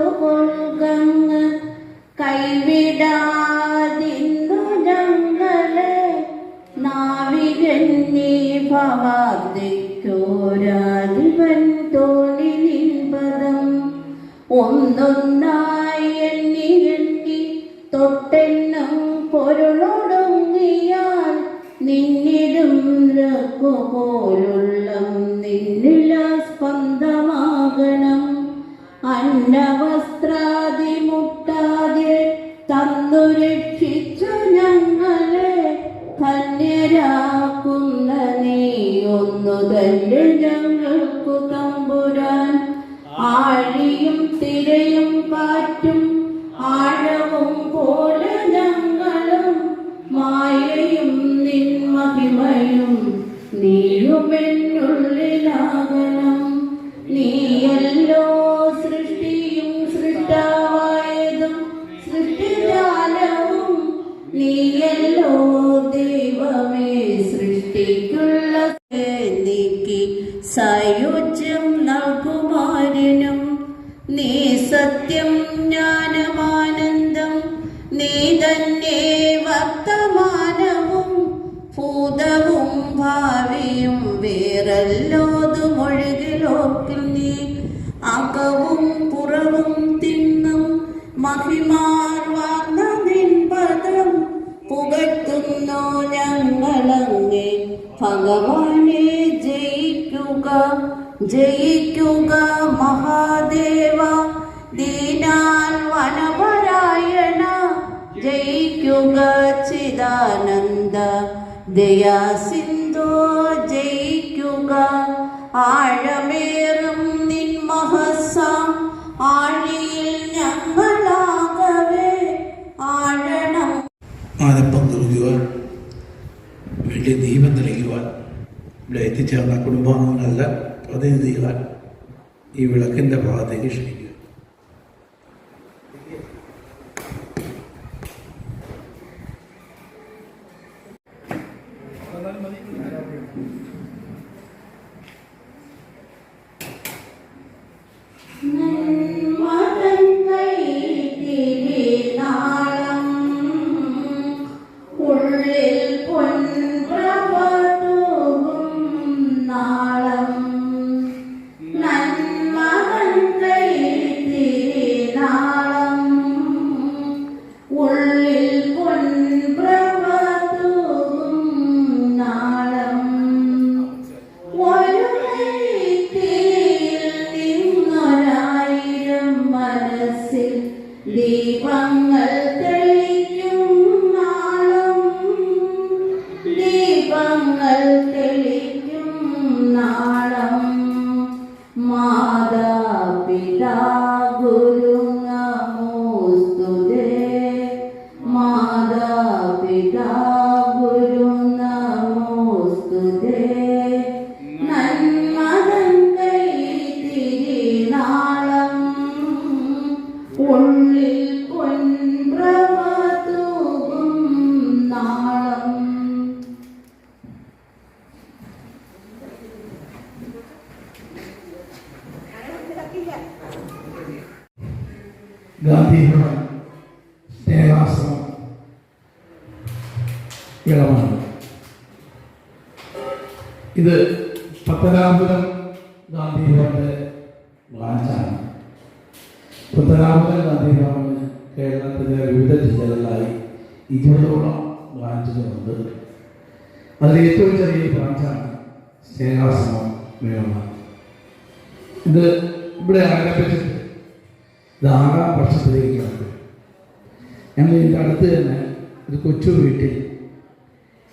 കാത്തുകൊള്ളുകങ്ങ് കൈവിടാതിന്നു ഞങ്ങളെ നാവികന്നീ ഭവാബ്ദിക്കോരാധിപൻ തോണി നിൻപദം ഒന്നൊന്നായി എണ്ണി എണ്ണി തൊട്ടെണ്ണം പൊരുളൊടുങ്ങിയാൽ നിന്നിടും പോലുള്ള നിന്നില സ്പന്ദമാകണം അന്നവസ്ത്രാദി മുട്ടാതെ തന്നു രക്ഷിച്ചു ഞങ്ങളെ ധന്യരാക്കുന്ന നീ ഒന്നു തന്നെ ഞങ്ങൾക്കു തമ്പുരാൻ ആഴിയും തിരയും കാറ്റും ആഴവും പോലെ ഞങ്ങളും മായയും നിൻ മഹിമയും നീയുമെന്നുള്ളിലാകണം നീയല്ലോ സൃഷ്ടിയും സൃഷ്ടാവായതും സൃഷ്ടിജാലവും നീയല്ലോ ദൈവമേ സൃഷ്ടിക്കുള്ള നീക്കി സായുജ്യം നൽകുമാരനും നീ സത്യം ജ്ഞാനമാനന്ദം നീ തന്നെ വർത്തമാനവും ഭൂതവും ഭാവിയും വേറല്ലോതുമൊഴുകിലോക്കിൽ നീ അകവും പുറവും തിന്നും മഹിമാർവാർന്ന നിൻപദം പുകഴ്ത്തുന്നു ഞങ്ങളങ്ങേ ഭഗവാനെ ജയിക്കുക ജയിക്കുക മഹാദേവ ദീനാൽ വനപരായണ ജയിക്കുക ചിദാനന്ദ ദയാസിന്ധോ ജയിക്കുക ആഴമേറും നിൻ മഹസാം ആഴിയിൽ ഞങ്ങളാകവേ ആഴണം പങ്കുവയ്ക്കുവാൻ വലിയ ദീപം തെളിയുവാൻ ഇവിടെ എത്തിച്ചേർന്ന കുടുംബാംഗങ്ങളെല്ലാം പ്രതിനിധികൾ ഈ വിളക്കിൻ്റെ ഭാഗത്തേക്ക് ക്ഷണിക്കുക. ഉള്ളിൽ പൊൻപ്രഭ തൂകും നാളം നന്മതന്റെ തിരിനാളം ഉള്ളിൽ പൊൻപ്രഭ തൂകും നാളം. ഗാന്ധിഭവൻ സ്നേഹാശ്രമം ഇളമാണ്. ഇത് പത്തനാപുരം ഗാന്ധിഭവന്റെ ബ്രാഞ്ചാണ്. പത്തനാപുരം ഗാന്ധിഭവന് കേരളത്തിലെ വിവിധ ജില്ലകളിലായി 20ഓളം ബ്രാഞ്ചുകളുണ്ട്. അതിൽ ഏറ്റവും ചെറിയ ബ്രാഞ്ചാണ് സ്നേഹാശ്രമം ഇളമാണ്. ഇത് ഇവിടെ ആരംഭിച്ചിട്ട് ഇത് 6ാം വർഷത്തിലേക്കാണ്. ഞങ്ങൾ ഇതിൻ്റെ അടുത്ത് തന്നെ ഒരു കൊച്ചു വീട്ടിൽ,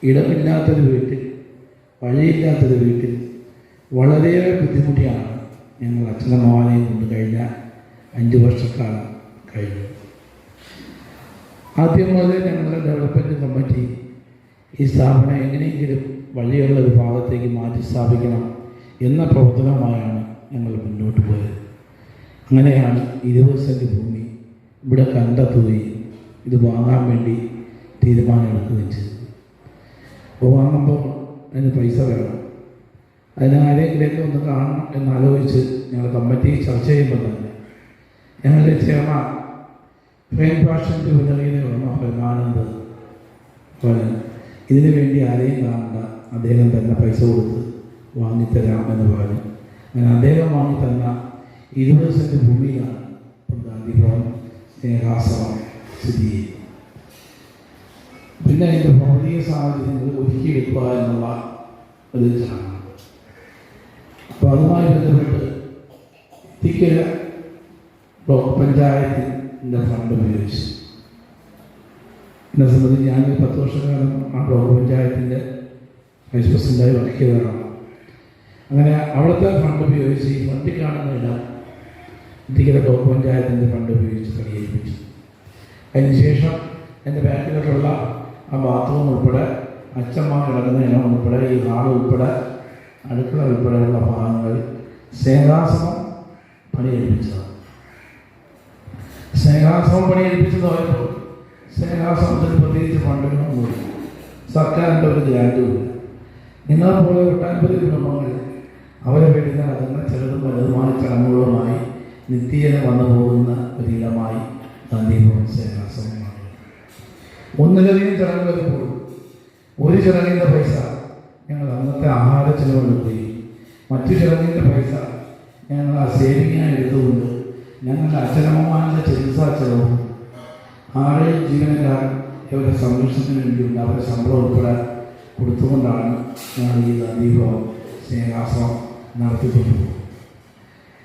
ഇടമില്ലാത്തൊരു വീട്ടിൽ, വഴിയില്ലാത്തൊരു വീട്ടിൽ വളരെയേറെ ബുദ്ധിമുട്ടിയാണ് ഞങ്ങൾ അച്ഛനമ്മമാരെയും കൊണ്ട് കഴിഞ്ഞ 5 വർഷക്കാലം കഴിഞ്ഞു. ആദ്യം മുതലേ ഞങ്ങളുടെ ഡെവലപ്മെൻറ്റ് കമ്മിറ്റി ഈ സ്ഥാപനം എങ്ങനെയെങ്കിലും വഴിയുള്ള ഒരു ഭാഗത്തേക്ക് മാറ്റി സ്ഥാപിക്കണം എന്ന പ്രവർത്തനവുമായാണ് ഞങ്ങൾ മുന്നോട്ട് പോയത്. അങ്ങനെയാണ് 20 സെൻറ്റ് ഭൂമി ഇവിടെ കണ്ടെത്തുകയും ഇത് വാങ്ങാൻ വേണ്ടി തീരുമാനമെടുക്കുകയും ചെയ്തു. അപ്പോൾ വാങ്ങുമ്പോൾ അതിന് പൈസ വേണം. അതിന് ആരെങ്കിലേക്ക് ഒന്ന് കാണണം എന്നാലോചിച്ച് ഞങ്ങൾ കമ്മിറ്റി ചർച്ച ചെയ്യുമ്പോൾ തന്നെ ഞങ്ങളുടെ ചെയർമാൻ ഫെയിം ഫാഷൻ ജുവലറിയുടെ ഉടമ പരമാനന്ദ് പറഞ്ഞു, ഇതിനു വേണ്ടി ആരെയും കാണണ്ട, അദ്ദേഹം തന്നെ പൈസ കൊടുത്ത് വാങ്ങിത്തരാം എന്ന് പറഞ്ഞു. അങ്ങനെ അദ്ദേഹം വാങ്ങിത്തന്ന 20 സെൻറ്റ് ഭൂമിയിലാണ് ഗാന്ധിഭവൻ സ്നേഹാശ്രമം സ്ഥിതി ചെയ്യുന്നത്. പിന്നെ അതിൻ്റെ ഭൗതിക സാഹചര്യങ്ങൾ ഒരുക്കിയെടുക്കുക എന്നുള്ള ഒരു ചടങ്ങ്. അപ്പോൾ അതുമായി ബന്ധപ്പെട്ട് ഇത്തിക്കര ബ്ലോക്ക് പഞ്ചായത്തിൻ്റെ ഫണ്ട് ഉപയോഗിച്ചു. എന്നെ സംബന്ധിച്ച് ഞാൻ 10 വർഷക്കാലം ആ ബ്ലോക്ക് പഞ്ചായത്തിൻ്റെ വൈസ് പ്രസിഡൻ്റായി വർക്ക് ചെയ്തതാണ്. അങ്ങനെ അവിടുത്തെ ഫണ്ട് ഉപയോഗിച്ച് ഈ ഫണ്ടിൽ കാണുന്ന ഇടം ഇത്തിക്കര ബ്ലോക്ക് പഞ്ചായത്തിൻ്റെ ഫണ്ട് ഉപയോഗിച്ച് പരിഹരിപ്പിച്ചു. അതിനുശേഷം എൻ്റെ ബാക്കിലോട്ടുള്ള ആ ബാത്റൂം ഉൾപ്പെടെ, അച്ഛന്മാർ കിടക്കുന്ന ഇനം ഉൾപ്പെടെ, ഈ ഹാൾ ഉൾപ്പെടെ, അടുക്കള ഉൾപ്പെടെയുള്ള ഭാഗങ്ങൾ സ്നേഹാശ്രമം പണിയെടുപ്പിച്ചതാണ്. സ്നേഹാശ്രമം പണിയെടുപ്പിച്ചെന്ന് പറയുമ്പോൾ സ്നേഹാശ്രമത്തിന് പ്രത്യേകിച്ച് ഫണ്ടുകളും കൂടി സർക്കാരിൻ്റെ ഒരു ഗ്രാൻറ്റുമില്ല. നിങ്ങളെപ്പോലെ 50 കുടുംബങ്ങൾ അവരെ വേണ്ടി നടക്കുന്ന ചെറുതും വലുതുമായ ചടങ്ങുകളുമായി നിത്യേന വന്നു പോകുന്ന ഒരിടമായി ഗാന്ധിഭവൻ സ്നേഹാശ്രമമാണ്. ഒന്നിലധികം ചടങ്ങ് വരുമ്പോൾ ഒരു ചടങ്ങിൻ്റെ പൈസ ഞങ്ങൾ അന്നത്തെ ആഹാര ചെലവെടുക്കുകയും മറ്റു ചടങ്ങിൻ്റെ പൈസ ഞങ്ങൾ ആ സേവിങ്ങായി എടുത്തുകൊണ്ട് ഞങ്ങളുടെ അച്ഛനമ്മമാരുടെ ചികിത്സാ ചെലവും 6 ജീവനക്കാർ ഇവരുടെ സംരക്ഷണത്തിന് വേണ്ടിയുള്ള അവരുടെ ശമ്പളം ഉൾപ്പെടെ കൊടുത്തുകൊണ്ടാണ് ഞങ്ങൾ ഈ ഗാന്ധിഭവൻ സ്നേഹാശ്രമം നടത്തിക്കൊണ്ടു.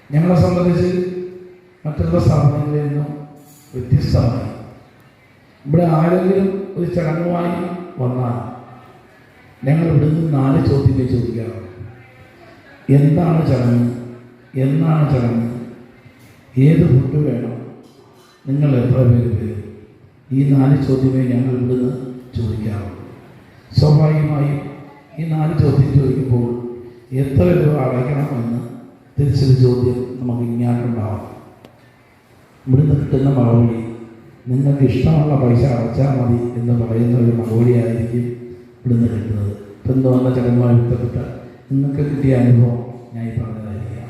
ഞങ്ങളെ സംബന്ധിച്ച് മറ്റുള്ള സ്ഥാപനങ്ങളിൽ നിന്നും വ്യത്യസ്തമായി ഇവിടെ ആരെങ്കിലും ഒരു ചടങ്ങുമായി വന്നാൽ ഞങ്ങൾ ഇവിടുന്ന് 4 ചോദ്യമേ ചോദിക്കാറുണ്ട്. എന്താണ് ചടങ്ങ്? എന്നാണ് ചടങ്ങ്? ഏത് ഫുഡ് വേണം? നിങ്ങൾ എത്ര പേര് വരും? ഈ 4 ചോദ്യമേ ഞങ്ങൾ ഇവിടുന്ന് ചോദിക്കാറുണ്ട്. സ്വാഭാവികമായും ഈ 4 ചോദ്യം ചോദിക്കുമ്പോൾ എത്ര രൂപ അടയ്ക്കണമെന്ന് തിരിച്ചൊരു ചോദ്യം നമുക്ക് ഇങ്ങോട്ടുണ്ടാവാം. ഇവിടുന്ന് കിട്ടുന്ന മറുപടി നിങ്ങൾക്ക് ഇഷ്ടമുള്ള പൈസ അടച്ചാൽ മതി എന്ന് പറയുന്ന ഒരു മറുപടിയായിരിക്കും ഇവിടുന്ന് കിട്ടുന്നത്. ഇപ്പം തോന്നുന്ന ചടങ്ങുമായി ബന്ധപ്പെട്ട നിങ്ങൾക്ക് കിട്ടിയ അനുഭവം ഞാൻ ഈ പറഞ്ഞതായിരിക്കാം.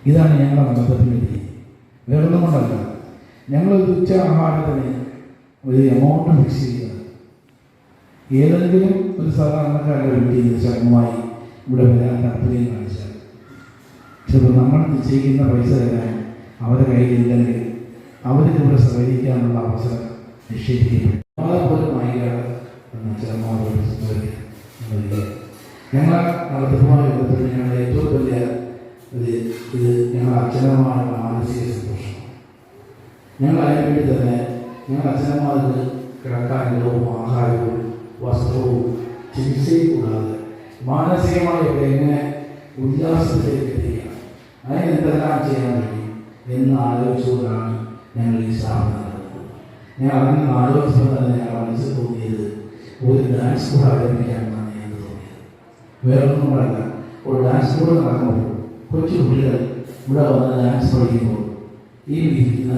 ഇതാണ് ഞങ്ങളുടെ നടത്തത്തിൻ്റെ രീതി. വേറൊന്നും കൊണ്ടല്ല, ഞങ്ങളൊരു ഉച്ച ആഹാരത്തിന് ഒരു എമൗണ്ട് ഫിക്സ് ചെയ്യുക. ഏതെങ്കിലും ഒരു സാധാരണക്കാരുടെ വീട്ടിൽ ചടങ്ങുമായി ഇവിടെ വരാൻ താല്പര്യം കാണിച്ചാൽ ചിലപ്പോൾ നമ്മൾ നിശ്ചയിക്കുന്ന പൈസ തരാൻ അവരുടെ കയ്യിലില്ലെങ്കിൽ അവർക്ക് ഇവിടെ സഹകരിക്കാനുള്ള അവസരം നിഷേധിക്കപ്പെടും. പോലുമായിക്കാണ് ഞങ്ങൾ നടത്തിപ്പുമായി ബന്ധപ്പെട്ട് ഞങ്ങളുടെ ഏറ്റവും വലിയ ഇത് ഞങ്ങളുടെ അച്ഛനമ്മമാരുടെ മാനസിക സന്തോഷമാണ്. ഞങ്ങൾ അതിനുവേണ്ടി തന്നെ ഞങ്ങളുടെ അച്ഛനമ്മമാർക്ക് കിടക്കാൻ ഇടവും ആഹാരവും വസ്ത്രവും ചികിത്സയും കൂടാതെ മാനസികമായി ഇവിടെ എങ്ങനെ ഉല്ലാസത്തിലേക്ക് എത്തിക്കാം, അതിനെന്തെല്ലാം ചെയ്യാൻ കഴിയും എന്ന് ആലോചിച്ചുകൊണ്ടാണ് ഞങ്ങൾ ഈ സ്ഥാപനം നടത്തുന്നത്. ഞാൻ അങ്ങനെ ആലോചിച്ചപ്പോൾ തന്നെ ഞങ്ങൾ മനസ്സിൽ തോന്നിയത് ഒരു ഡാൻസ് സ്കൂൾ ആരംഭിക്കാമെന്നാണ് ഞങ്ങൾക്ക് തോന്നിയത്. വേറൊന്നും പറയല്ല. ഒരു ഡാൻസ് കൂടെ നടക്കുമ്പോൾ കൊച്ചു കുട്ടികൾ ഇവിടെ വന്ന് ഡാൻസ് പഠിക്കുമ്പോൾ ഈ ഇരിക്കുന്ന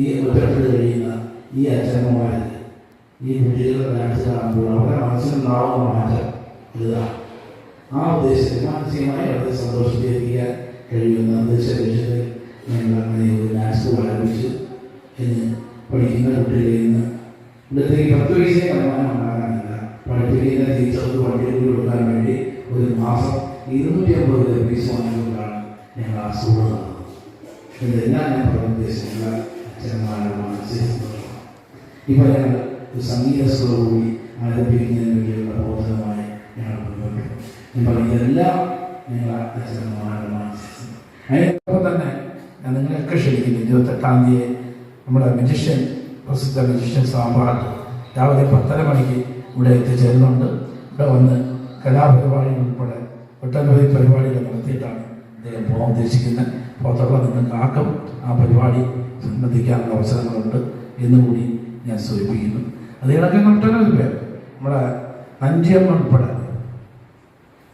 ഈ ഒറ്റപ്പെട്ട് കഴിയുന്ന ഈ അച്ഛനമ്മമാർ ഈ കുട്ടികളുടെ ഡാൻസ് കാണുമ്പോൾ അവരുടെ മനസ്സിലുണ്ടാവുന്ന മാറ്റം ഇതാണ്. ആ ഉദ്ദേശത്തിൽ മാനസികമായി വളരെ സന്തോഷിപ്പിക്കാൻ കഴിയുന്ന ലക്ഷ്യത്തിൽ ഞങ്ങൾ അങ്ങനെ ഒരു ഡാൻസ് ആരംഭിച്ചു. ഇന്ന് പഠിക്കുന്ന കുട്ടികളിൽ നിന്ന് ഇവിടത്തേക്ക് 10 പൈസയെ വരുമാനം ഉണ്ടാകാനില്ല. പഠിപ്പിക്കുന്ന ടീച്ചർക്ക് വണ്ടി കൊടുക്കാൻ വേണ്ടി ഒരു മാസം 250 ഫീസ് വാങ്ങിക്കൊണ്ടാണ് ഞങ്ങൾ ആ സ്കൂൾ നടന്നത്. ഇതെല്ലാം ഞാൻ പറയാൻ ഉദ്ദേശിക്കുന്ന അച്ഛന്മാരുടെ മാനസിക സന്തോഷമാണ്. ഇപ്പോൾ ഞങ്ങൾ ഒരു സംഗീത സ്കൂൾ കൂടി ആരംഭിക്കുന്നതിന് വേണ്ടിയുള്ള ബോധമായി ഞങ്ങൾ മുന്നോട്ട്. ഇപ്പോൾ ഇതെല്ലാം ഞങ്ങൾ അച്ഛന്മാരുടെ മാനസിക അതിനൊപ്പം തന്നെ ഞാൻ നിങ്ങളെയൊക്കെ ക്ഷണിക്കുന്നു. 28-ാം തീയതി നമ്മുടെ മജിഷ്യൻ, പ്രസിദ്ധ മജിഷ്യൻ സാമ്പാട്ട് രാവിലെ 10:30 മണിക്ക് ഇവിടെ എത്തിച്ചേരുന്നുണ്ട്. ഇവിടെ വന്ന് കലാപരിപാടികൾ ഉൾപ്പെടെ ഒട്ടനവധി പരിപാടികൾ നടത്തിയിട്ടാണ് അദ്ദേഹം പോകാൻ ഉദ്ദേശിക്കുന്നത്. പുറത്തുള്ള നിങ്ങൾക്ക് ആർക്കും ആ പരിപാടി സംബന്ധിക്കാനുള്ള അവസരങ്ങളുണ്ട് എന്നുകൂടി ഞാൻ സൂചിപ്പിക്കുന്നു. അത് കണക്കെ ഒട്ടനവധി പേർ നമ്മുടെ അഞ്ചിയമ്മ ഉൾപ്പെടെ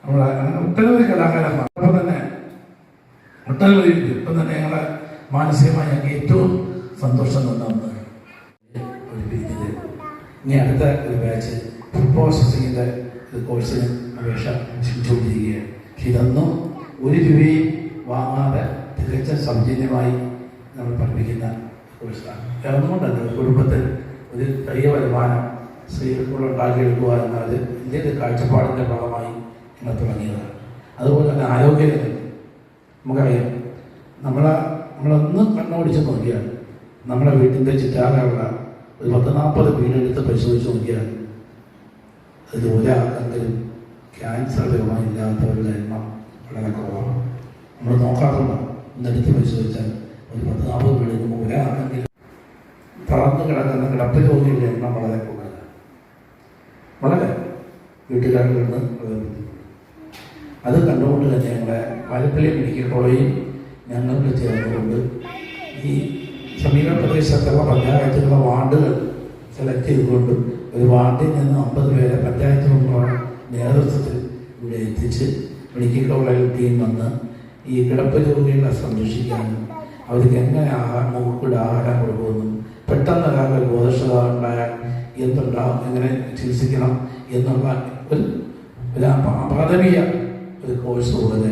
നമ്മളെ ഒട്ടനവധി കലാകാരന്മാർ അപ്പം തന്നെ ഒട്ടനവധി ഇപ്പം തന്നെ ഞങ്ങളെ മാനസികമായി ഞങ്ങൾക്ക് ഏറ്റവും സന്തോഷം തന്ന ഒരു രീതിയിൽ ഇനി അടുത്ത ഒരു ബാച്ച് ഫുഡ് പ്രോസസ്സിങ്ങിൻ്റെ ഒരു കോഴ്സിന് അപേക്ഷ ക്ഷണിച്ചുകൊണ്ടിരിക്കുകയാണ്. പക്ഷെ ഇതൊന്നും ഒരു രൂപയും വാങ്ങാതെ തികച്ച സൗജന്യമായി നമ്മൾ പഠിപ്പിക്കുന്ന കോഴ്സാണ്. അതുകൊണ്ടല്ല ഒരു കുടുംബത്തിൽ ഒരു ചെറിയ വരുമാനം സ്ത്രീകൾക്കുള്ള ഉണ്ടാക്കിയെടുക്കുക എന്നത് എൻ്റെ ഒരു കാഴ്ചപ്പാടിൻ്റെ ഭാഗമായി ഞങ്ങൾ തുടങ്ങിയതാണ്. അതുപോലെ തന്നെ ആരോഗ്യരംഗം നമുക്കറിയാം. നമ്മളൊന്ന് കണ്ണോടിച്ച് നോക്കിയാൽ നമ്മുടെ വീട്ടിൻ്റെ ചുറ്റാലുള്ള ഒരു 10-40 വീടെടുത്ത് പരിശോധിച്ച് നോക്കിയാൽ അതിൽ ഒരാൾക്കെങ്കിലും ക്യാൻസർ രോഗമില്ലാത്തവരുടെ എണ്ണം വളരെ കുറവാണ്. നമ്മൾ നോക്കാറുണ്ട്. ഇന്നെടുത്ത് പരിശോധിച്ചാൽ ഒരു 10-40 വീടിന് ഒരാൾക്കെങ്കിലും തളർന്നു കിടക്കുന്ന കിടപ്പ് രോഗികളുടെ എണ്ണം വളരെ കൂടുതലാണ്. വളരെ വീട്ടുകാരിൽ നിന്ന് അത് കണ്ടുകൊണ്ട് തന്നെ ഞങ്ങളെ പാലപ്പള്ളി മെഡിക്കൽ കോളേജിൽ ഞങ്ങൾക്ക് ചേർന്നുകൊണ്ട് ഈ സമീപ പ്രദേശത്തുള്ള പഞ്ചായത്തുകളുടെ വാർഡുകൾ സെലക്ട് ചെയ്തുകൊണ്ട് ഒരു വാർഡിൽ നിന്ന് 50 പേരെ പഞ്ചായത്ത് മെമ്പറുടെ നേതൃത്വത്തിൽ ഇവിടെ എത്തിച്ച് മെഡിക്കൽ കോളേജ് ടീം വന്ന് ഈ കിടപ്പ് രോഗികളെ സംരക്ഷിക്കാനും അവർക്ക് എങ്ങനെ മൂക്കിടെ ആഹാരം കൊടുക്കുമെന്നും പെട്ടെന്ന് ഒരാൾക്ക് ബോധക്ഷത ഉണ്ടായാൽ എന്തുണ്ടാകും, എങ്ങനെ ചികിത്സിക്കണം എന്നുള്ള ഒരു പ്രാഥമിക ഒരു കോഴ്സ് പോലെ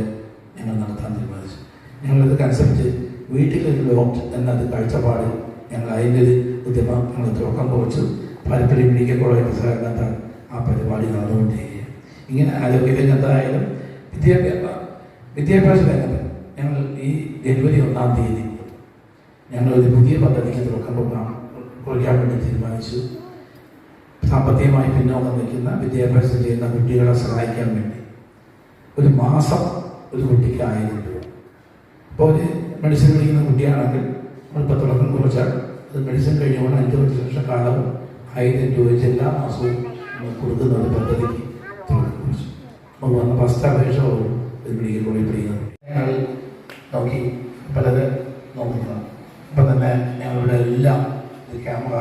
ഞങ്ങൾ നടത്താൻ തീരുമാനിച്ചു. ഞങ്ങളത് കൺസെപ്റ്റ് വീട്ടിലൊരു ഡോക്ടർ എന്നത് കാഴ്ചപ്പാട് ഞങ്ങൾ അതിൻ്റെ ഒരു ഉദ്യമം ഞങ്ങൾ തുടക്കം കുറിച്ച് പാലപ്പള്ളി മെഡിക്കൽ കോളേജ് സഹകരണത്താൽ ആ പരിപാടി നടന്നുകൊണ്ടിരിക്കുക. ഇങ്ങനെ ആരോഗ്യരംഗത്തായാലും വിദ്യാഭ്യാസ രംഗത്ത് ഞങ്ങൾ ഈ ജനുവരി 1-ാം തീയതി ഞങ്ങളൊരു പുതിയ പദ്ധതിക്ക് തുടക്കം കുറിക്കാൻ വേണ്ടി തീരുമാനിച്ചു. സാമ്പത്തികമായി പിന്നോക്കം നിൽക്കുന്ന വിദ്യാഭ്യാസം ചെയ്യുന്ന കുട്ടികളെ സഹായിക്കാൻ വേണ്ടി ഒരു മാസം ഒരു കുട്ടിക്ക് 1000 രൂപ. അപ്പോൾ ഒരു മെഡിസിൻ പഠിക്കുന്ന കുട്ടിയാണെങ്കിൽ നമ്മളിപ്പോൾ തുടക്കം കുറിച്ചാൽ അത് മെഡിസിൻ കഴിയുമ്പോൾ 5 വർഷ കാലവും 1000 രൂപ വെച്ച് എല്ലാ മാസവും നമ്മൾ കൊടുക്കുന്ന ഒരു പദ്ധതിക്ക് തുടക്കം കുറിച്ചു. അപ്പോൾ വന്ന ഫസ്റ്റ് അപേക്ഷ ഒരു മെഡിക്കൽ കോളേജ് പഠിക്കുന്നത് ഞങ്ങൾ നോക്കി പലത് നോക്കുന്നതാണ്. ഇപ്പം തന്നെ ഞങ്ങളുടെ എല്ലാം ഒരു ക്യാമറ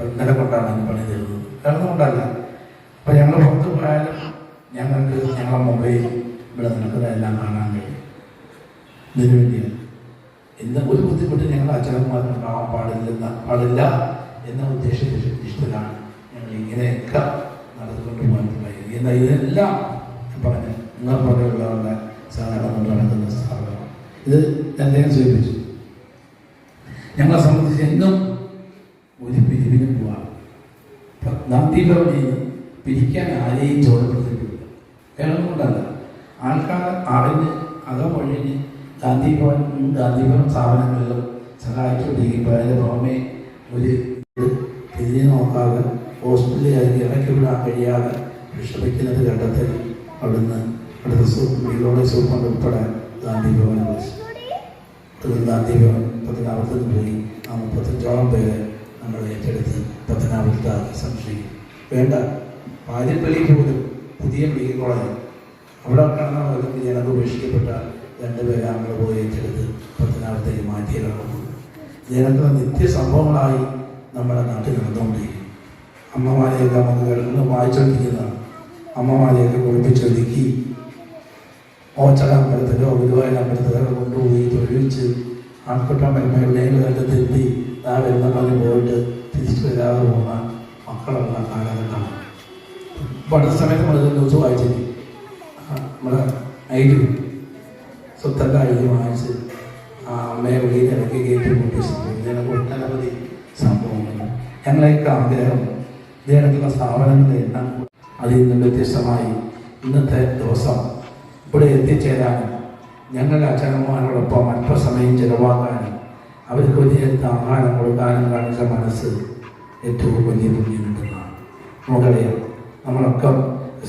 ഇന്നലെ കൊണ്ടാണ് പണി തരുന്നത്. കാരണം കൊണ്ടല്ല, അപ്പം ഞങ്ങൾ പുറത്ത് പോയാലും ഞങ്ങൾക്ക് ഞങ്ങളുടെ മൊബൈൽ ഇവിടെ നടക്കുന്നതെല്ലാം കാണാൻ കഴിയും. ഇതിനു വേണ്ടിയാണ് ഇന്ന് ഒരു ബുദ്ധിമുട്ട് ഞങ്ങൾ അച്ഛനന്മാരുണ്ടാവാൻ പാടില്ല എന്ന ഉദ്ദേശത്തിലാണ് ഞങ്ങൾ ഇങ്ങനെയൊക്കെ നടത്തിക്കൊണ്ട് പോകാൻ. എന്നാൽ ഇതെല്ലാം പറഞ്ഞു നിങ്ങൾ പോലെയുള്ളവരുടെ സഹകരണം കൊണ്ട് നടക്കുന്ന സ്ഥാപനമാണ്. ഇത് അദ്ദേഹം സൂചിപ്പിച്ചു. ഞങ്ങളെ സംബന്ധിച്ച് എന്നും ഒരു പിരിവിനും പോവാം. ഗാന്ധിഭവനിൽ നിന്ന് പിരിക്കാൻ ആരെയും ചോദപ്പെടുത്തിയിട്ടില്ല. കേരളം കൊണ്ടല്ല, ആൾക്കാർ അറിഞ്ഞ് അകമൊഴിഞ്ഞ് ഗാന്ധിഭവൻ സ്ഥാപനങ്ങളിലും സഹായിച്ചുകൊണ്ടിരിക്കുമ്പോൾ അതിന് പുറമെ ഒരു തിരിഞ്ഞു നോക്കാതെ ഹോസ്പിറ്റലിലേക്ക് ഇറക്കി വിടാൻ കഴിയാതെ വിഷമിക്കുന്നത് ഘട്ടത്തിൽ അവിടുന്ന് അടുത്ത മെഡിക്കൽ സൂപ്രണ്ട് ഉൾപ്പെടെ ഗാന്ധിഭവൻ വിളിച്ചു. ഗാന്ധിഭവൻ പത്തനാപുരത്ത് പോയി ആ 35ഓളം പേരെ നമ്മൾ ഏറ്റെടുത്ത് പത്തനാപുരത്ത് സംരക്ഷിക്കും. വേണ്ട, പാരിപ്പള്ളി പോലും പുതിയ മെഡിക്കൽ കോളേജ് അവിടെ കാണാൻ ജനങ്ങൾ ഉപേക്ഷിക്കപ്പെട്ട 2 പേരെ നമ്മൾ പോയി ഏറ്റെടുത്ത് പത്തനാപുരത്തേക്ക് മാറ്റിയിട്ടുണ്ട്. ജനങ്ങൾ നിത്യസംഭവങ്ങളായി നമ്മുടെ നാട്ടിൽ നടന്നുകൊണ്ടിരിക്കും. അമ്മമാരെയൊക്കെ നമുക്ക് കിടന്ന് വായിച്ചുകൊണ്ടിരിക്കുന്നതാണ്. അമ്മമാരെയൊക്കെ കുളിപ്പിച്ചൊരുക്കി ഓച്ചട അമ്പലത്തിലോ ഗുരുവായൂർ അമ്പലത്തിലോ കൊണ്ടുപോയി തൊഴിച്ച് ആൺകുട്ടം വരുമ്പോൾ എവിടെയെങ്കിലും കണ്ടെത്തി ആ വരുന്ന പോലെ പോയിട്ട് തിരിച്ചു വരാതെ പോകുന്ന മക്കളുള്ള കാലഘട്ടമാണ്. ഇപ്പോൾ അടുത്ത സമയത്ത് നമ്മൾ ന്യൂസ് വായിച്ചിട്ട് നമ്മുടെ ഐഡി സ്വത്തൻ്റെ ഐഡി വാങ്ങിച്ച് ആ അമ്മയെ വെളിയിൽ ഇറക്കി കയറ്റി കൂട്ടി ഇതിനെ ഒട്ടനവധി സംഭവങ്ങൾ. ഞങ്ങളെയൊക്കെ ആഗ്രഹം ഇതിനുള്ള സ്ഥാപനങ്ങളുടെ എണ്ണം അതിൽ നിന്നും വ്യത്യസ്തമായി ഇന്നത്തെ ദിവസം ഇവിടെ എത്തിച്ചേരാനും ഞങ്ങളുടെ അച്ഛനമ്മമാരോടൊപ്പം അല്പസമയം ചിലവാക്കാനും അവർക്ക് വലിയ ആഹാരം കൊടുക്കാനും കാണിച്ച മനസ്സ് ഏറ്റവും വലിയ പുണ്യം കിട്ടുന്നതാണ്. നമുക്കറിയാം, നമ്മളൊക്കെ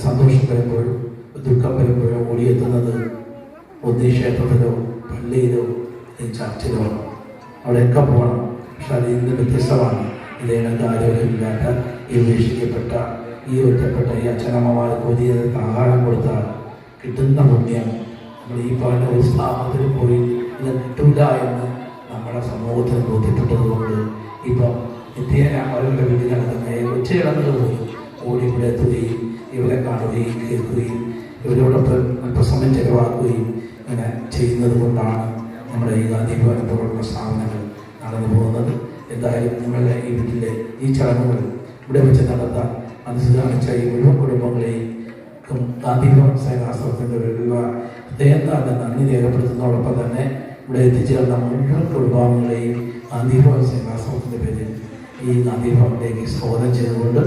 സന്തോഷം വരുമ്പോഴും ദുഃഖം വരുമ്പോഴും ഓടിയെത്തുന്നത് ക്ഷേത്രത്തിലോ പള്ളിയിലോ ചർച്ചിലോ അവിടെയൊക്കെ പോകണം. പക്ഷെ അതിൽ നിന്ന് വ്യത്യസ്തമാണ് ഇതേകൾക്ക് ആരോഗ്യമില്ലാത്ത ഈ ഉപേക്ഷിക്കപ്പെട്ട ഈ ഒറ്റപ്പെട്ട ഈ അച്ഛനമ്മമാർക്ക് വലിയ ആഹാരം കൊടുത്താൽ കിട്ടുന്ന പുണ്യം നമ്മൾ ഈ പറഞ്ഞ ഒരു സ്ഥാപനത്തിൽ പോയി ഇത് കിട്ടില്ല എന്ന് നമ്മുടെ സമൂഹത്തിന് ബോധ്യപ്പെട്ടതുകൊണ്ട് ഇപ്പം അവരുടെ വീട്ടിൽ നടക്കുന്ന ഉച്ചയിടങ്ങൾ പോയി ഓടി ഇവിടെ എത്തുകയും ഇവരെ കാണുകയും കേൾക്കുകയും ഇവരോടൊപ്പം അല്പസമയം ചെലവാക്കുകയും ഇങ്ങനെ ചെയ്യുന്നത് കൊണ്ടാണ് നമ്മുടെ ഈ ഗാന്ധിഭവനെ പോലുള്ള സ്ഥാപനങ്ങൾ നടന്നു പോകുന്നത്. എന്തായാലും നിങ്ങളുടെ ഈ വീട്ടിലെ ഈ ചടങ്ങുകൾ ഇവിടെ വെച്ച് നടത്താൻ മനസ്സിൽ കാണിച്ച ഈ മുഴുവൻ കുടുംബങ്ങളെയും ഗാന്ധിഭവൻ സേനാശ്രമത്തിൻ്റെ പേരിലുള്ള ഹൃദയത്താൻ്റെ നന്ദി രേഖപ്പെടുത്തുന്നതോടൊപ്പം തന്നെ ഇവിടെ എത്തിച്ചേർന്ന മുഴുവൻ കുടുംബാംഗങ്ങളെയും ഗാന്ധിഭവൻ സേനാശ്രമത്തിൻ്റെ പേരിൽ ഈ ഗാന്ധിഭവനിലേക്ക് സ്വാഗതം ചെയ്തുകൊണ്ട്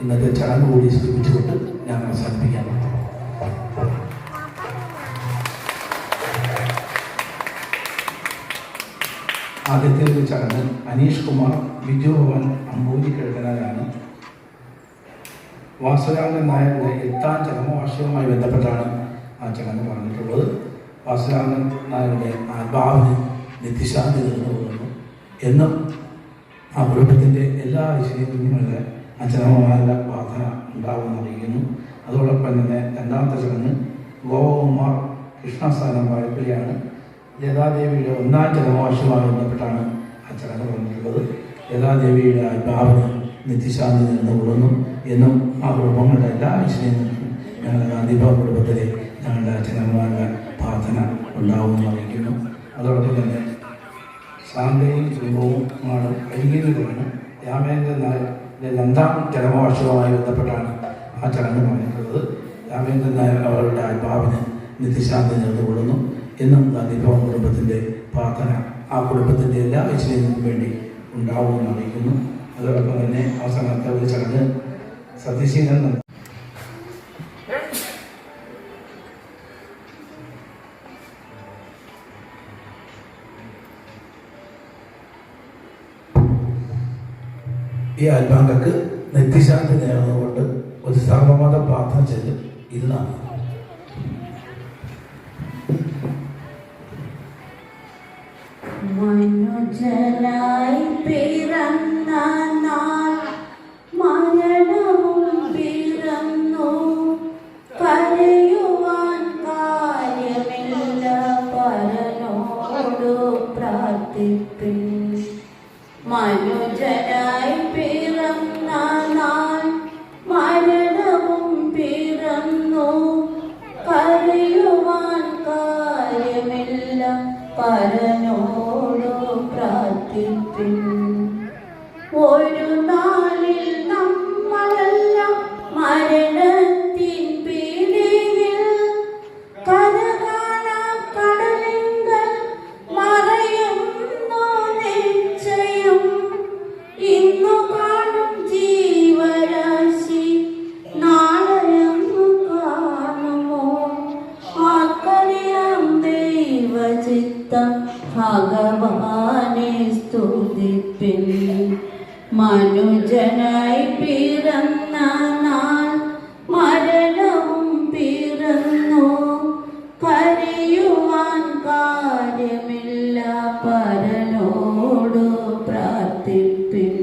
ഇന്നത്തെ ചടങ്ങ് കൂടി സൂചിപ്പിച്ചുകൊണ്ട് ഞാൻ അവസാനിപ്പിക്കാൻ. ആദ്യത്തെ ഒരു ചടങ്ങ് അനീഷ് കുമാർ ബിജു ഭവൻ അമ്പൂരി കിഴക്കനാലാണ്. വാസുരാമൻ നായരുടെ 8ാം ചരമവാർഷികവുമായി ബന്ധപ്പെട്ടാണ് ആ ചടങ്ങ് പറഞ്ഞിട്ടുള്ളത്. വാസുരാമൻ നായരുടെ ആത്മാവിന് നിത്യശാന്തി നേർന്നുകൊള്ളുന്നു എന്നും ആ കുടുംബത്തിൻ്റെ എല്ലാ വിഷയങ്ങളുടെ അച്ഛനമ്മമാരുടെ പ്രാർത്ഥന ഉണ്ടാവുമെന്ന് അറിയിക്കുന്നു. അതോടൊപ്പം തന്നെ 2ാമത്തെ ചടങ്ങ് ഗോപകുമാർ കൃഷ്ണസ്ഥാനം വാഴപ്പള്ളിയാണ്. ലതാദേവിയുടെ 1ാം ചരമവാർഷികവുമായി ബന്ധപ്പെട്ടാണ് ആ ചടങ്ങ് പറഞ്ഞിട്ടുള്ളത്. ലതാദേവിയുടെ ആത്മാവിന് നിത്യശാന്തി നേർന്നുകൊള്ളുന്നു എന്നും ആ കുടുംബങ്ങളുടെ എല്ലാ വിഷയങ്ങൾക്കും ഞങ്ങളുടെ ഗാന്ധിഭവൻ കുടുംബത്തിലെ ഞങ്ങളുടെ അച്ഛനമ്മമാരുടെ പ്രാർത്ഥന ഉണ്ടാവുമെന്ന് അറിയിക്കുന്നു. അതോടൊപ്പം തന്നെ ശാന്തയും കുടുംബവും കഴിഞ്ഞിരുന്നതാണ്. രാമേന്ദ്രൻ നായരുടെ 2ാം ചരമവാർഷികവുമായി ബന്ധപ്പെട്ടാണ് ആ ചടങ്ങ് പറഞ്ഞിട്ടുള്ളത്. രാമേന്ദ്രൻ നായർ അവരുടെ ആത്മാവിന് നിത്യശാന്തി നേർന്നുകൊള്ളുന്നു എന്നും ഗാന്ധിഭവൻ കുടുംബത്തിൻ്റെ പ്രാർത്ഥന ആ കുടുംബത്തിൻ്റെ എല്ലാ വിഷയങ്ങൾക്കും വേണ്ടി ഉണ്ടാവുമെന്ന് അറിയിക്കുന്നു. അതോടൊപ്പം തന്നെ അവസാനത്തെ ഒരു ചടങ്ങ് സത്യശീലൻ ഈ ആത്മാക്കൾക്ക് നിത്യശാന്തി നേർന്നുകൊണ്ട് ഒരു സർവമത പ്രാർത്ഥന ചെയ്ത് ഇരുന്നാണ്. മനുജനായി പിറന്ന നാൾ മരണവും പിറന്നു, കരയുവാൻ കാര്യമില്ല പരനോടു പ്രാർത്ഥിപ്പിൻ. മനുജനായി പിറന്ന നാൾ മരണവും പിറന്നു, കരയുവാൻ കാര്യമില്ല പരനോടു പ്രാർത്ഥിപ്പിൻ. ഒരു നാളിൽ നമ്മളെല്ലാം മരണത്തിൻ പീഡികയിൽ കരകാണ കടലിങ്കൽ മറയുന്നു നിശ്ചയം. ഇന്നു കാണും ജീവരാശി നാളെയൊന്നു കാണുമോ? ആർക്കറിയാം ദൈവചിത്തം, ഭഗവാനെ സ്തുതിപ്പിൻ. മനുജനായി പിറന്ന നാൾ മരണവും പിറന്നു, കരയുവാൻ കാര്യമില്ല പരനോടു പ്രാർത്ഥിപ്പിൻ.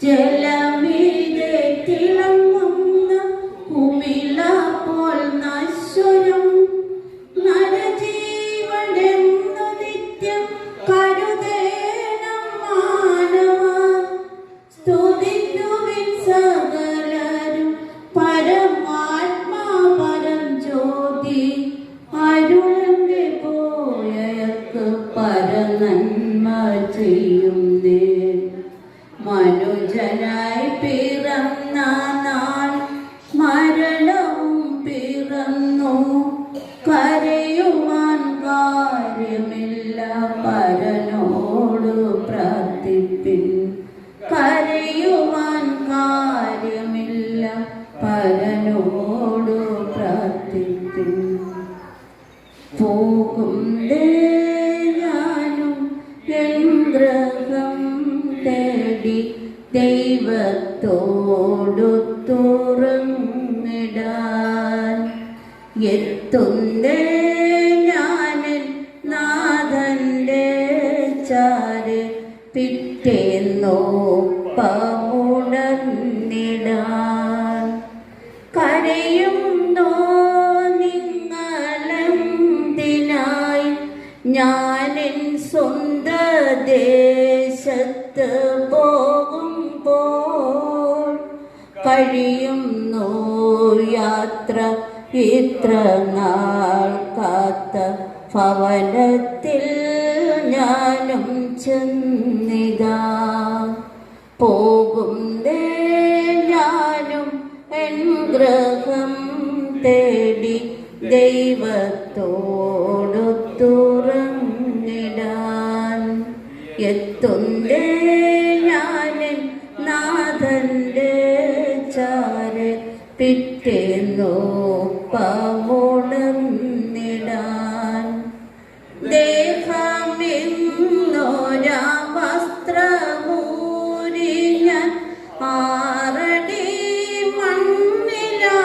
ജലമീതെ തിളങ്ങുന്ന കുമിള പോൽ നശ്വരം നരജീവനെന്നു നിത്യം കരുതേണം മാനവ. സ്തുതിക്കുവിൻ വന്നു കരയുവാൻ കാര്യമില്ല പരനോട് പ്രാർത്ഥിപ്പിൻ കരയുവാൻ കാര്യമില്ല പരനോട് പ്രാർത്ഥിപ്പിൻ പോകുന്നേ ഞാനും എൻ ഗ്രഹം തേടി ദൈവത്തോടു തുറന്നിടാൻ എത്തുന്നേ ഞാനൻ നാഥന്റെ ചാരെ പിറ്റേന്നോപ്പമുടന്നിടാൻ കരയുന്നോ നിങ്ങളെന്തിനായി ഞാനെൻ സ്വന്ത ദേശത്ത് പോകുമ്പോൾ കഴിയുന്നു യാത്ര ഇത്ര നാൾ കാത്ത ഭവനത്തിൽ ഞാനും ചെന്നിതാ പോകുന്നേ ഞാനും എൻ ഗ്രഹം തേടി ദൈവത്തോടു തുറന്നിടാൻ എത്തുന്നേ ഞാനൻ നാഥന്റെ ചാരെ പിറ്റേന്നോപ്പമുടന്നിടാൻ ദേഹമെന്നോരാ വസ്ത്രമൂരി ഞാൻ ആറടി മണ്ണിലാഴ്ത്തവേ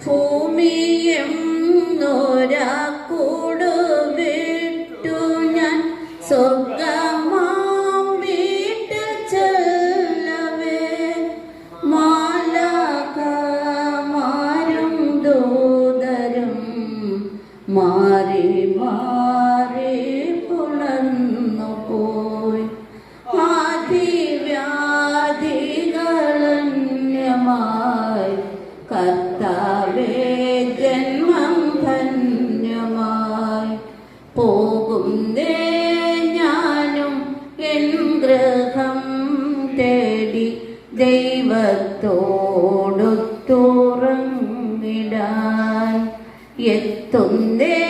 ഭൂമിയെന്നോരാ കൂട് വിട്ടു ഞാൻ സ്വർഗമാം വീട്ടിൽ ചെല്ലവേ മാലാഖമാരും ദൂതരും മാറി മാറി പുലർന്നു പോയി ആദിവ്യാധികളന്യമായി കർത്താവേ ജന്മം ധന്യമായി പോകുന്നേ ഞാനും എൻ ഗ്രഹം തേടി ദൈവത്തോടു തുറന്നിടാൻ എത്തുന്നേ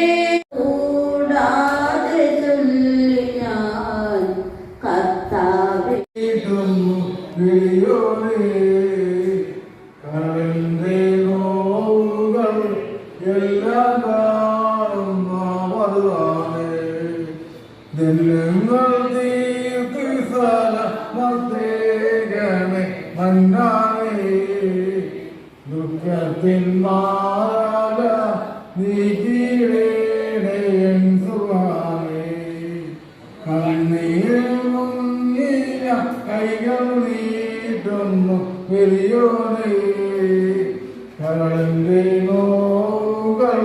കൂടാതെ ചൊല്ലി ഞാൻ കർത്താവേ ദുഃഖത്തിൻ മാല നീക്കിടേടയൻ സുഖാമേ കണ്ണീരിൽ മുങ്ങിയ കൈകൾ നീട്ടുന്നു വലിയോനേ കരളിന്റെ നോവുകൾ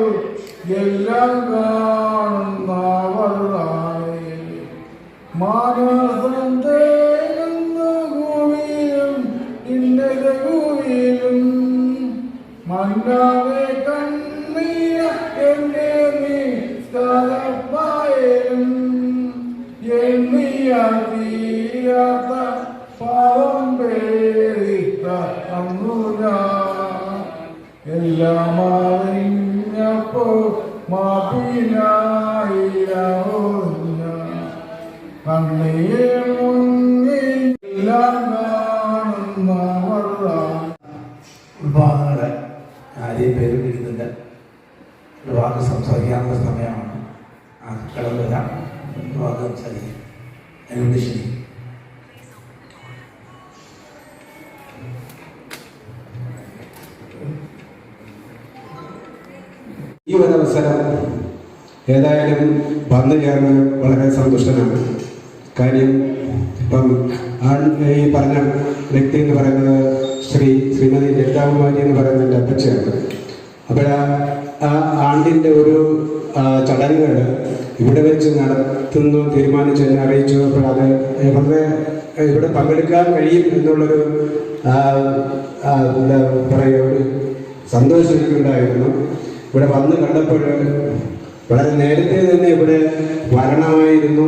എല്ലാം കാണുന്നവളാണേ മാനസം തേടുന്ന ഭൂമിയിലും ഇന്നലും മണ്ടാവെ കണ്ണീര എന്നെ നീ സ്ഥലപ്പായാലും എണ്ണിയാത്ത പാവം പേരിട്ട അന്നുര എല്ലാം അറിഞ്ഞപ്പോ മാപ്പിനായിരവുന്ന കണ്ണീർ മുങ്ങി എല്ലാം കാണുന്നവളാണ്. വിഭാഗങ്ങളെ ആരെയും പേര് വിളിക്കുന്നില്ല. ഒരു വാക്ക് സംസാരിക്കാനുള്ള സമയമാണ്. ആ കടന്നു വരാം. വാക്ക് സംസാരിക്കും. എന്നോട് ശരി. ഈ ഒരവസരം ഏതായാലും വന്നു ചേർന്ന് വളരെ സന്തുഷ്ടനാണ്. കാര്യം ഇപ്പം ഈ പറഞ്ഞ വ്യക്തി എന്ന് പറയുന്നത് ശ്രീമതി ലളിതാകുമാരി എന്ന് പറയുന്ന എൻ്റെ അപ്പച്ചയാണ്. അപ്പോൾ ആ ആണ്ടിൻ്റെ ഒരു ചടങ്ങുകൾ ഇവിടെ വെച്ച് നടത്തുന്നു തീരുമാനിച്ച് എന്നെ അറിയിച്ചു. അപ്പോൾ അത് വളരെ ഇവിടെ പങ്കെടുക്കാൻ കഴിയും എന്നുള്ളൊരു എന്താ പറയുക ഒരു സന്തോഷം എനിക്കുണ്ടായിരുന്നു. ഇവിടെ വന്ന് കണ്ടപ്പോൾ വളരെ നേരത്തെ തന്നെ ഇവിടെ വരണമായിരുന്നു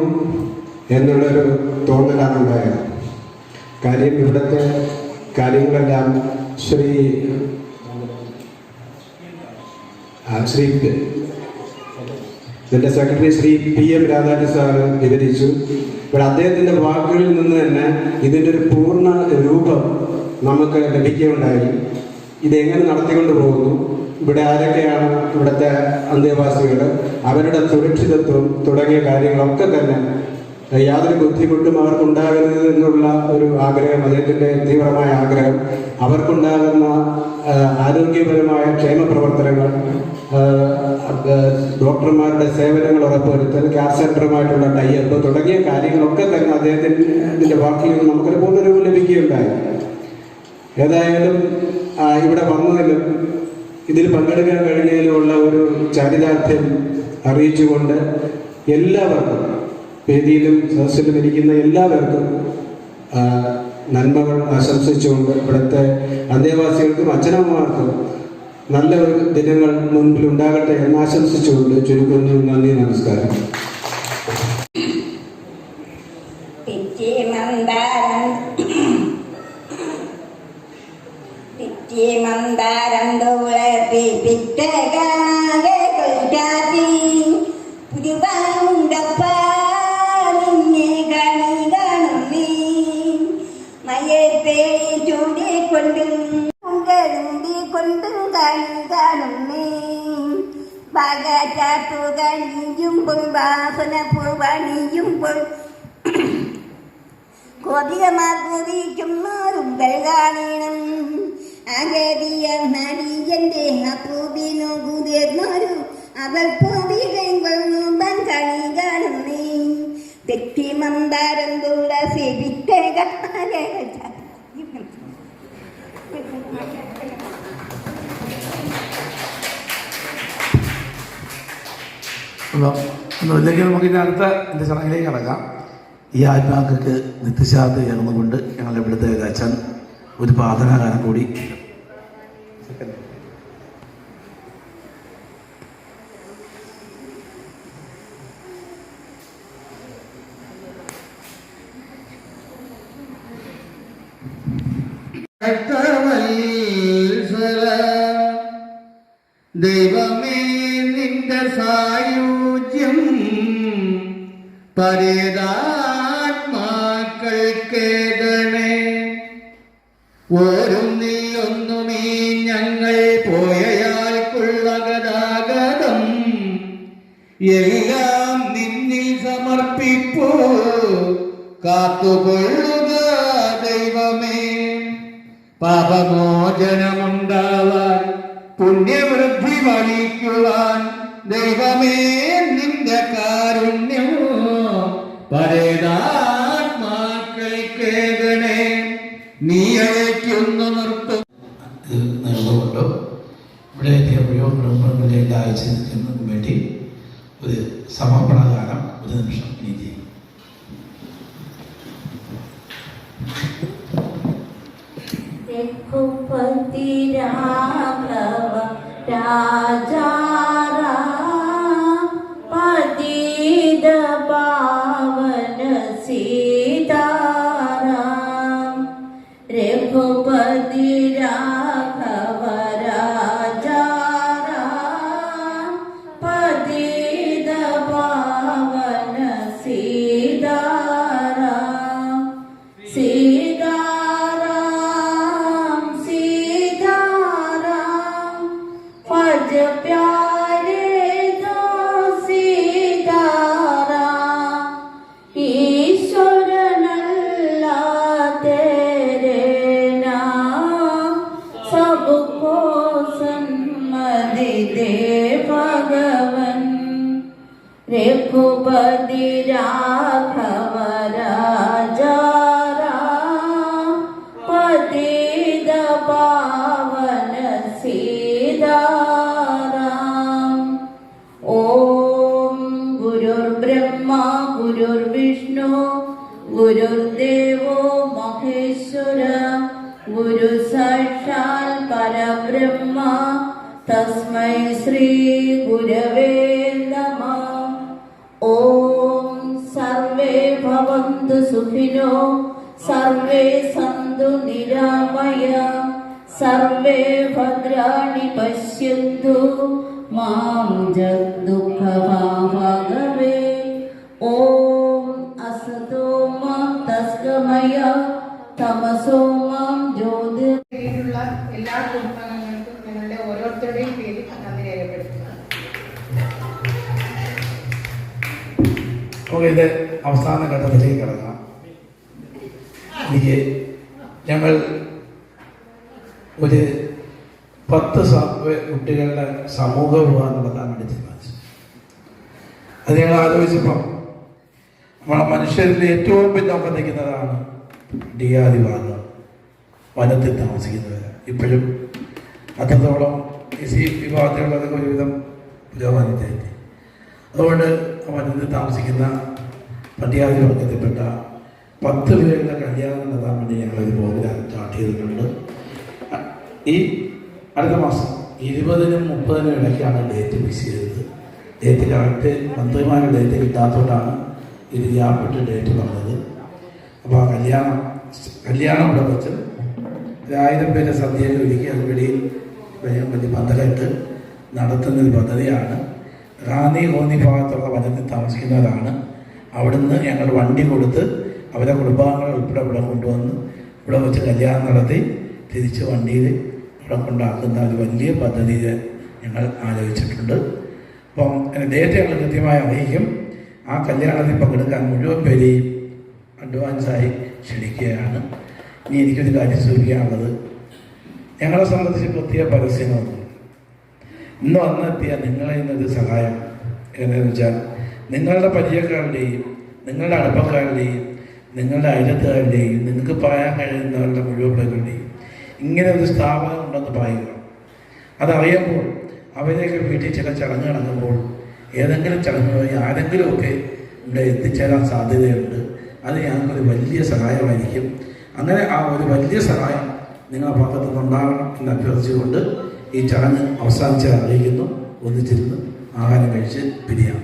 എന്നുള്ളൊരു തോന്നലാണ് ഉണ്ടായത്. കാര്യം ഇവിടുത്തെ കാര്യങ്ങളെല്ലാം ഇതിൻ്റെ secretary Shri PM Radhakrishnan sir വിവരിച്ചു. ഇപ്പോൾ അദ്ദേഹത്തിൻ്റെ വാക്കുകളിൽ നിന്ന് തന്നെ ഇതിൻ്റെ ഒരു പൂർണ്ണ രൂപം നമുക്ക് ലഭിക്കുകയുണ്ടായി. ഇതെങ്ങനെ നടത്തിക്കൊണ്ട് പോകുന്നു, ഇവിടെ ആരൊക്കെയാണ് ഇവിടുത്തെ അന്തേവാസികൾ, അവരുടെ സുരക്ഷിതത്വം തുടങ്ങിയ കാര്യങ്ങളൊക്കെ തന്നെ യാതൊരു ബുദ്ധിമുട്ടും അവർക്കുണ്ടാകരുത് എന്നുള്ള ഒരു ആഗ്രഹം, അദ്ദേഹത്തിൻ്റെ തീവ്രമായ ആഗ്രഹം, അവർക്കുണ്ടാകുന്ന ആരോഗ്യപരമായ ക്ഷേമ പ്രവർത്തനങ്ങൾ, ഡോക്ടർമാരുടെ സേവനങ്ങൾ ഉറപ്പുവരുത്തൽ, ക്യാർ സെൻ്ററുമായിട്ടുള്ള ടൈപ്പ് തുടങ്ങിയ കാര്യങ്ങളൊക്കെ തന്നെ അദ്ദേഹത്തിൻ്റെ വാക്കിൽ നിന്ന് നമുക്കൊരു പൂർണ്ണരൂപം ലഭിക്കുകയുണ്ടായി. ഏതായാലും ഇവിടെ വന്നതിലും ഇതിൽ പങ്കെടുക്കാൻ കഴിഞ്ഞതിലുമുള്ള ഒരു ചാരിതാർത്ഥ്യം അറിയിച്ചുകൊണ്ട് എല്ലാവർക്കും, വേദിയിലും സദസ്സിലും ഇരിക്കുന്ന എല്ലാവർക്കും നന്മകൾ ആശംസിച്ചുകൊണ്ട് ഇവിടുത്തെ അന്തേവാസികൾക്കും അച്ഛനമ്മമാർക്കും നല്ല ഒരു ദിനങ്ങൾ മുൻപിൽ ഉണ്ടാകട്ടെ എന്ന് ആശംസിച്ചുകൊണ്ട് ചുരുക്കുന്നു. നന്ദി, നമസ്കാരം. കൊതികമാർക്കുറിക്കുമാറുകൾ കാണണം അകതിയ നടിയന്റെ അപ്പൂബിനു കുതിർന്നൊരു അവൾ പൊതികൊള്ളുമ്പൻ കണി കാണുന്നേ തെറ്റി മന്ദാരം തുളസി വിട്ടേക ഒന്നുമില്ലെങ്കിൽ നമുക്ക് ഇനി അടുത്ത എൻ്റെ ചടങ്ങിലേക്ക് കടക്കാം. ഈ ആത്മാക്കൾക്ക് നിത്യശാന്തി ചേർന്നുകൊണ്ട് ഞങ്ങളുടെ ഇവിടുത്തെ അച്ഛൻ ഒരു പ്രാർത്ഥനാഗാനം കൂടി. ദൈവമേ നിന്റെ സായുജ്യം പരേതാത്മാക്കൾക്കേകണേ. ഓരും നീയൊന്നുമീ ഞങ്ങൾ പോയയാൾക്കുള്ള ഗതാഗതം എല്ലാം നിന്നിൽ സമർപ്പിപ്പോ കാത്തുകൊള്ളുക ദൈവമേ. പാപമോചനമുണ്ടാവാൻ പുണ്യവൃദ്ധി വഹിക്കുവാൻ ദൈവമേ നിന്റെ കാരുണ്യമോ പരേതാത്മാക്കൾക്കേകണേ. നീ അയക്കുന്നു നിർത്തും നേർന്നുകൊണ്ടോ ഇവിടെ എത്തിയ മുഴുവൻ കുടുംബങ്ങളിലേക്ക് അയച്ചു നിൽക്കുന്നതിന് വേണ്ടി ഒരു സമർപ്പണ ഗാനം ഒരു നിമിഷം ഇനി ചെയ്യും. രഘുപതി രാഘവ രാജാറാം പതിത പാവന സീതാറാം. രഘുപതി രാഘവ രാജാറാം പതിത പാവന സീതാറാം. सीताराम सीताराम फज प्यारे दो सीताराम. ईश्वर नल्ला तेरे नाम सबको सन्मति दे भगवन. रघुपति राघव राजा पावन सीताराम. ओम गुरुर्ब्रह्मा गुरुर्विष्णु गुरुर्देवो महेश्वर गुरु साक्षात् परब्रह्म तस्मै श्री गुरवे नमः. ओम सर्वे भवन्तु सुखिनो सर्वे सन्तु निरामया सर्वे भद्राणि पश्यन्तु മാം ജഗ്ദുഃഖഭാവഗവേ. ഓം അസതോ മാ തസ്കമയ തമസോ മാം ജ്യോതി. പേരിലുള്ള എല്ലാ കുടുംബാംഗങ്ങൾക്കും ഞങ്ങളുടെ ഓരോരുത്തരുടെയും പേരിൽ നന്ദി രേഖപ്പെടുത്തുന്നു. ഇത് അവസാന ഘട്ടത്തിലേക്ക് കിടക്കാം. എനിക്ക് ഞങ്ങൾ ഒരു 10 കുട്ടികളുടെ സമൂഹ വിവാഹം നടത്താൻ വേണ്ടി തീരുമാനിച്ചു. അത് ഞങ്ങൾ ആലോചിച്ചപ്പം നമ്മളെ മനുഷ്യരിൽ ഏറ്റവും പിന്നോക്കം നിൽക്കുന്നതാണ് ഡിയാദിവാദം, വനത്തിൽ താമസിക്കുന്നവർ. ഇപ്പോഴും അത്രത്തോളം ഈ വിവാഹത്തിലുള്ളതൊക്കെ ഒരുവിധം പുരോഗമനത്തിലെത്തി. അതുകൊണ്ട് വനത്തിൽ താമസിക്കുന്ന പട്ടികാതി വർഗത്തിൽപ്പെട്ട 10 പേരുടെ കല്യാണം നടത്താൻ വേണ്ടി ഞങ്ങളൊരു പ്രോഗ്രാം സ്റ്റാർട്ട് ചെയ്തിട്ടുണ്ട്. ഈ അടുത്ത മാസം 20-നും 30-നും ഇടയ്ക്കാണ് ഡേറ്റ് ഫിക്സ് ചെയ്തത്. ഡേറ്റ് കറക്റ്റ് മന്ത്രിമാരുടെ ഡേറ്റ് കിട്ടാത്തതുകൊണ്ടാണ് ഇത് ഗ്യാപ്പിട്ട് ഡേറ്റ് പറഞ്ഞത്. അപ്പോൾ ആ കല്യാണം ഇവിടെ വെച്ച് 1000 പേരെ സദ്യയിൽ ഒരുക്കി അത് വെളിയിൽ വലിയ പന്തലായിട്ട് നടത്തുന്നൊരു പദ്ധതിയാണ്. റാന്നി കോന്നി ഭാഗത്തുള്ള വനത്തിൽ താമസിക്കുന്നവരാണ്. അവിടുന്ന് ഞങ്ങൾ വണ്ടി കൊടുത്ത് അവരെ കുടുംബാംഗങ്ങൾ ഉൾപ്പെടെ ഇവിടെ കൊണ്ടുവന്ന് ഇവിടെ വെച്ച് കല്യാണം നടത്തി തിരിച്ച് വണ്ടിയിൽ ഇവിടെ കൊണ്ടാക്കുന്ന ഒരു വലിയ പദ്ധതി ഞങ്ങൾ ആലോചിച്ചിട്ടുണ്ട്. അപ്പം ഡേറ്റ് ഞങ്ങൾ കൃത്യമായി അറിയിക്കും. ആ കല്യാണത്തിൽ പങ്കെടുക്കാൻ മുഴുവൻ പേരെയും അഡ്വാൻസായി ക്ഷണിക്കുകയാണ്. ഇനി എനിക്കൊരു കാര്യം സൂചിപ്പിക്കാനുള്ളത്, ഞങ്ങളെ സംബന്ധിച്ച് പ്രത്യേക പരസ്യങ്ങളൊന്നും ഇന്ന് വന്നെത്തിയ നിങ്ങളെ ഇന്നൊരു സഹായം എന്താണെന്ന് വെച്ചാൽ നിങ്ങളുടെ പരിചയക്കാരുടെയും നിങ്ങളുടെ അടുപ്പക്കാരുടെയും നിങ്ങളുടെ അയലത്തുകാരുടെയും നിങ്ങൾക്ക് പറയാൻ കഴിയുന്നവരുടെ മുഴുവൻ പേരുടെയും ഇങ്ങനെ ഒരു സ്ഥാപനം ഉണ്ടെന്ന് പറയുക. അതറിയുമ്പോൾ അവരെയൊക്കെ വീട്ടിൽ ചില ചടങ്ങ് നടക്കുമ്പോൾ ഏതെങ്കിലും ചടങ്ങ് വഴി ആരെങ്കിലുമൊക്കെ ഇവിടെ എത്തിച്ചേരാൻ സാധ്യതയുണ്ട്. അത് ഞങ്ങൾക്കൊരു വലിയ സഹായമായിരിക്കും. അങ്ങനെ ആ ഒരു വലിയ സഹായം നിങ്ങളുടെ ഭാഗത്തു നിന്നുണ്ടാകണം എന്ന് അഭ്യർത്ഥിച്ചുകൊണ്ട് ഈ ചടങ്ങ് അവസാനിച്ച് അറിയിക്കുന്നു. ഒന്നിച്ചിരുന്ന് ആഹാരം കഴിച്ച് പിരിയാം.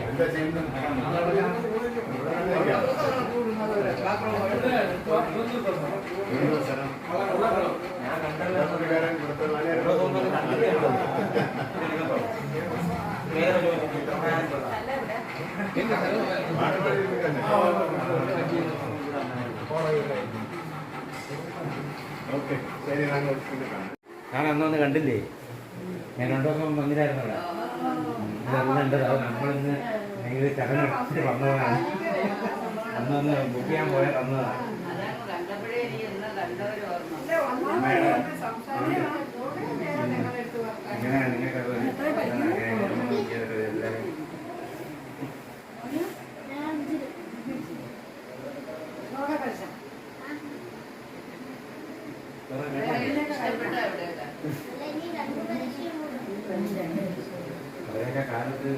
എന്താ ചെയ്യുന്നത്? ഞാൻ അന്നൊന്ന് കണ്ടില്ലേ, ഞാൻ 2 ദിവസം വന്നില്ലായിരുന്നല്ലോ. ഇതെല്ലാം ഉണ്ട്. അത് നമ്മളിന്ന് നിങ്ങൾ ചടങ്ങെടുത്തിട്ട് വന്നതാണ്. അന്നൊന്ന് ബുക്ക് ചെയ്യാൻ പോയാൽ വന്നതാണ്. എങ്ങനെയാണ് നിങ്ങൾക്കത് എല്ലാവരും പഴയ കാലത്ത്